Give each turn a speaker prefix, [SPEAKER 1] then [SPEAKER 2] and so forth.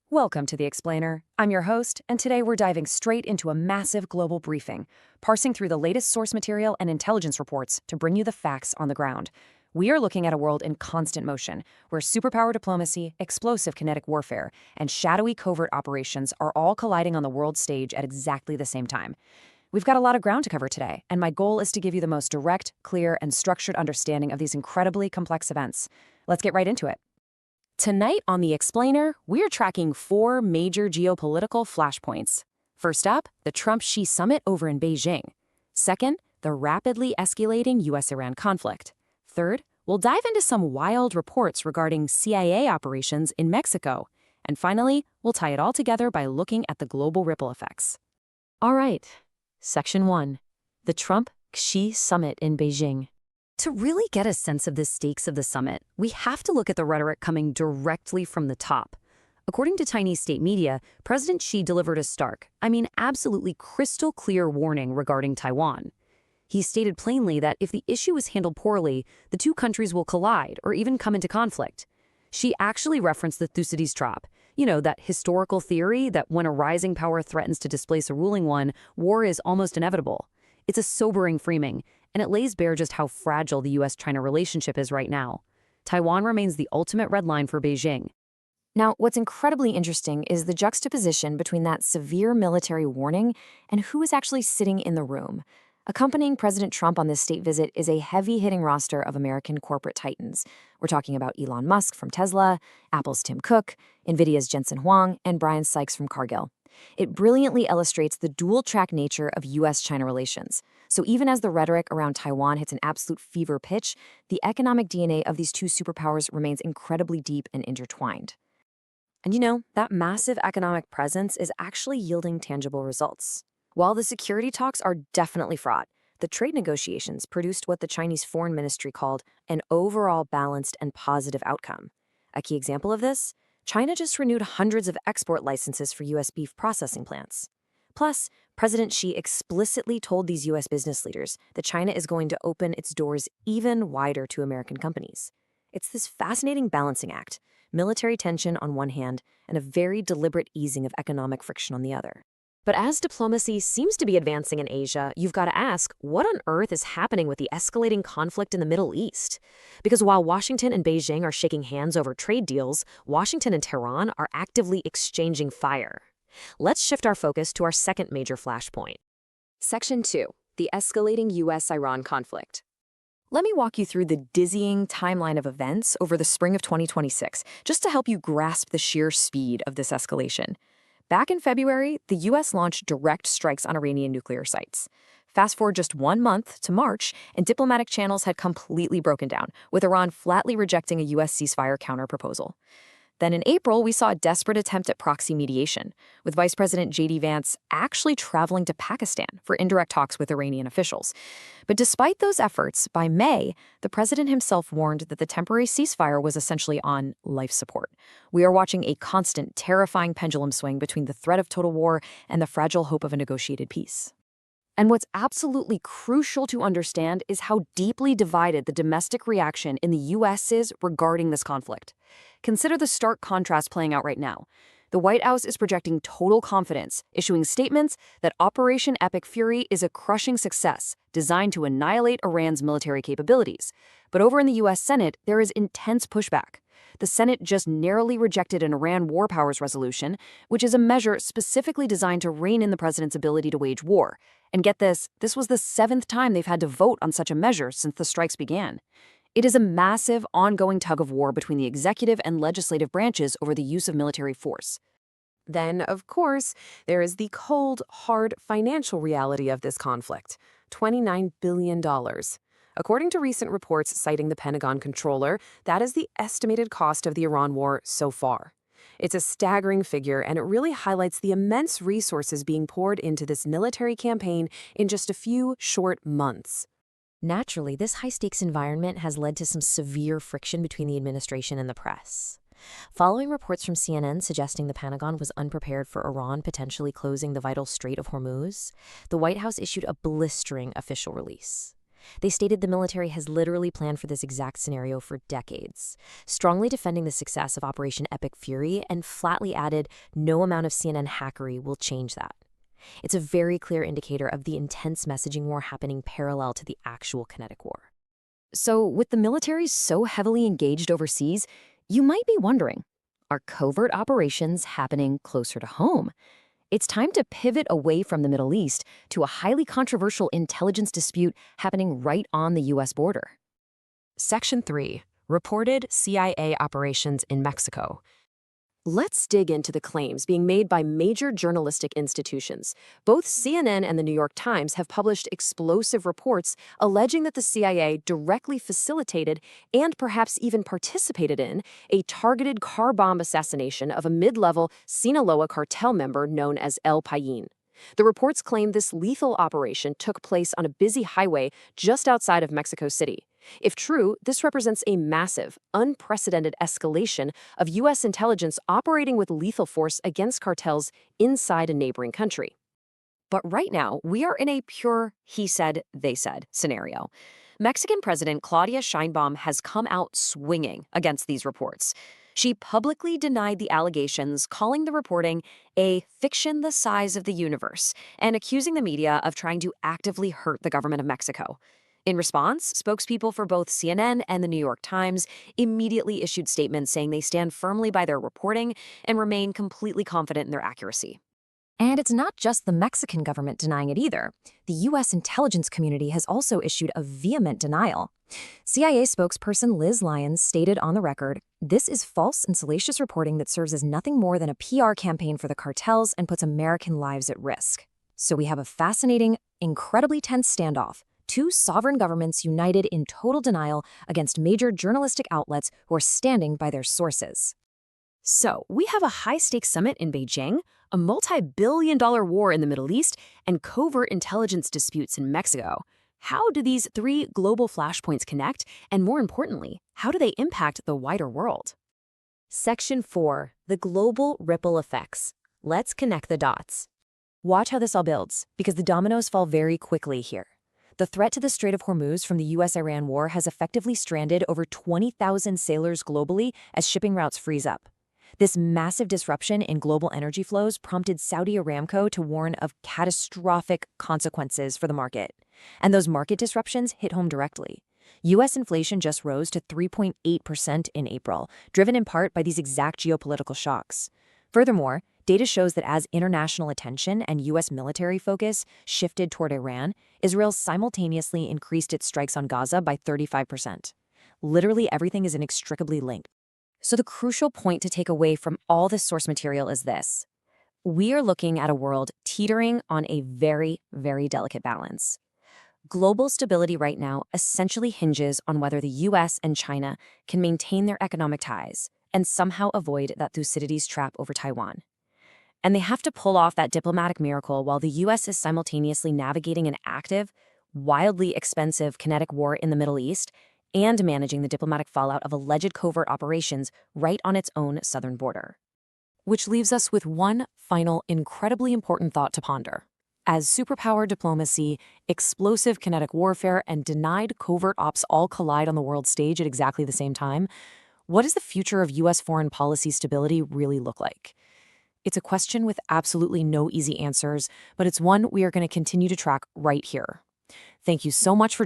[SPEAKER 1] Welcome to The Explainer. I'm your host, and today we're diving straight into a massive global briefing, parsing through the latest source material and intelligence reports to bring you the facts on the ground. We are looking at a world in constant motion, where superpower diplomacy, explosive kinetic warfare, and shadowy covert operations are all colliding on the world stage at exactly the same time. We've got a lot of ground to cover today, and my goal is to give you the most direct, clear, and structured understanding of these incredibly complex events. Let's get right into it. Tonight on The Explainer, we're tracking 4 major geopolitical flashpoints. First up, the Trump-Xi summit over in Beijing. Second, the rapidly escalating U.S.-Iran conflict. Third, we'll dive into some wild reports regarding CIA operations in Mexico. And finally, we'll tie it all together by looking at the global ripple effects. All right, Section 1. The Trump-Xi summit in Beijing. To really get a sense of the stakes of the summit, we have to look at the rhetoric coming directly from the top. According to Chinese state media, President Xi delivered a stark, absolutely crystal clear warning regarding Taiwan. He stated plainly that if the issue is handled poorly, the two countries will collide or even come into conflict. Xi actually referenced the Thucydides trap, that historical theory that when a rising power threatens to displace a ruling one, war is almost inevitable. It's a sobering framing, and it lays bare just how fragile the U.S.-China relationship is right now. Taiwan remains the ultimate red line for Beijing. Now, what's incredibly interesting is the juxtaposition between that severe military warning and who is actually sitting in the room. Accompanying President Trump on this state visit is a heavy-hitting roster of American corporate titans. We're talking about Elon Musk from Tesla, Apple's Tim Cook, NVIDIA's Jensen Huang, and Brian Sykes from Cargill. It brilliantly illustrates the dual-track nature of U.S.-China relations. So even as the rhetoric around Taiwan hits an absolute fever pitch, the economic DNA of these two superpowers remains incredibly deep and intertwined. And that massive economic presence is actually yielding tangible results. While the security talks are definitely fraught, the trade negotiations produced what the Chinese Foreign Ministry called an overall balanced and positive outcome. A key example of this? China just renewed hundreds of export licenses for U.S. beef processing plants. Plus, President Xi explicitly told these U.S. business leaders that China is going to open its doors even wider to American companies. It's this fascinating balancing act, military tension on one hand and a very deliberate easing of economic friction on the other. But as diplomacy seems to be advancing in Asia, you've got to ask, what on earth is happening with the escalating conflict in the Middle East? Because while Washington and Beijing are shaking hands over trade deals, Washington and Tehran are actively exchanging fire. Let's shift our focus to our second major flashpoint. Section 2. The escalating U.S.-Iran conflict. Let me walk you through the dizzying timeline of events over the spring of 2026, just to help you grasp the sheer speed of this escalation. Back in February, the U.S. launched direct strikes on Iranian nuclear sites. Fast forward just 1 month to March, and diplomatic channels had completely broken down, with Iran flatly rejecting a U.S. ceasefire counterproposal. Then in April, we saw a desperate attempt at proxy mediation, with Vice President J.D. Vance actually traveling to Pakistan for indirect talks with Iranian officials. But despite those efforts, by May, the president himself warned that the temporary ceasefire was essentially on life support. We are watching a constant, terrifying pendulum swing between the threat of total war and the fragile hope of a negotiated peace. And what's absolutely crucial to understand is how deeply divided the domestic reaction in the U.S. is regarding this conflict. Consider the stark contrast playing out right now. The White House is projecting total confidence, issuing statements that Operation Epic Fury is a crushing success designed to annihilate Iran's military capabilities. But over in the U.S. Senate, there is intense pushback. The Senate just narrowly rejected an Iran war powers resolution, which is a measure specifically designed to rein in the president's ability to wage war. And get this was the 7th time they've had to vote on such a measure since the strikes began. It is a massive, ongoing tug-of-war between the executive and legislative branches over the use of military force. Then, of course, there is the cold, hard financial reality of this conflict: $29 billion. According to recent reports citing the Pentagon controller, that is the estimated cost of the Iran war so far. It's a staggering figure, and it really highlights the immense resources being poured into this military campaign in just a few short months. Naturally, this high-stakes environment has led to some severe friction between the administration and the press. Following reports from CNN suggesting the Pentagon was unprepared for Iran potentially closing the vital Strait of Hormuz, the White House issued a blistering official release.
[SPEAKER 2] They stated the military has literally planned for this exact scenario for decades, strongly defending the success of Operation Epic Fury and flatly added, no amount of CNN hackery will change that. It's a very clear indicator of the intense messaging war happening parallel to the actual kinetic war.
[SPEAKER 1] So, with the military so heavily engaged overseas, you might be wondering, are covert operations happening closer to home? It's time to pivot away from the Middle East to a highly controversial intelligence dispute happening right on the U.S. border.
[SPEAKER 3] Section 3. Reported CIA operations in Mexico. Let's dig into the claims being made by major journalistic institutions. Both CNN and the New York Times have published explosive reports alleging that the CIA directly facilitated and perhaps even participated in a targeted car bomb assassination of a mid-level Sinaloa cartel member known as El Payin. The reports claim this lethal operation took place on a busy highway just outside of Mexico City. If true, this represents a massive, unprecedented escalation of U.S. intelligence operating with lethal force against cartels inside a neighboring country.
[SPEAKER 1] But right now, we are in a pure he said, they said scenario. Mexican President Claudia Sheinbaum has come out swinging against these reports. She publicly denied the allegations, calling the reporting a fiction the size of the universe, and accusing the media of trying to actively hurt the government of Mexico. In response, spokespeople for both CNN and the New York Times immediately issued statements saying they stand firmly by their reporting and remain completely confident in their accuracy. And it's not just the Mexican government denying it either. The U.S. intelligence community has also issued a vehement denial. CIA spokesperson Liz Lyons stated on the record, "This is false and salacious reporting that serves as nothing more than a PR campaign for the cartels and puts American lives at risk." So we have a fascinating, incredibly tense standoff. Two sovereign governments united in total denial against major journalistic outlets who are standing by their sources. So, we have a high-stakes summit in Beijing, a multi-billion-dollar war in the Middle East, and covert intelligence disputes in Mexico. How do these three global flashpoints connect? And more importantly, how do they impact the wider world?
[SPEAKER 2] Section 4. The global ripple effects. Let's connect the dots.
[SPEAKER 1] Watch how this all builds, because the dominoes fall very quickly here. The threat to the Strait of Hormuz from the U.S.-Iran war has effectively stranded over 20,000 sailors globally as shipping routes freeze up. This massive disruption in global energy flows prompted Saudi Aramco to warn of catastrophic consequences for the market. And those market disruptions hit home directly. U.S. inflation just rose to 3.8% in April, driven in part by these exact geopolitical shocks. Furthermore, data shows that as international attention and U.S. military focus shifted toward Iran, Israel simultaneously increased its strikes on Gaza by 35%. Literally everything is inextricably linked. So the crucial point to take away from all this source material is this. We are looking at a world teetering on a very, very delicate balance. Global stability right now essentially hinges on whether the U.S. and China can maintain their economic ties and somehow avoid that Thucydides trap over Taiwan. And they have to pull off that diplomatic miracle while the U.S. is simultaneously navigating an active, wildly expensive kinetic war in the Middle East and managing the diplomatic fallout of alleged covert operations right on its own southern border. Which leaves us with one final, incredibly important thought to ponder. As superpower diplomacy, explosive kinetic warfare, and denied covert ops all collide on the world stage at exactly the same time, what does the future of U.S. foreign policy stability really look like? It's a question with absolutely no easy answers, but it's one we are going to continue to track right here. Thank you so much for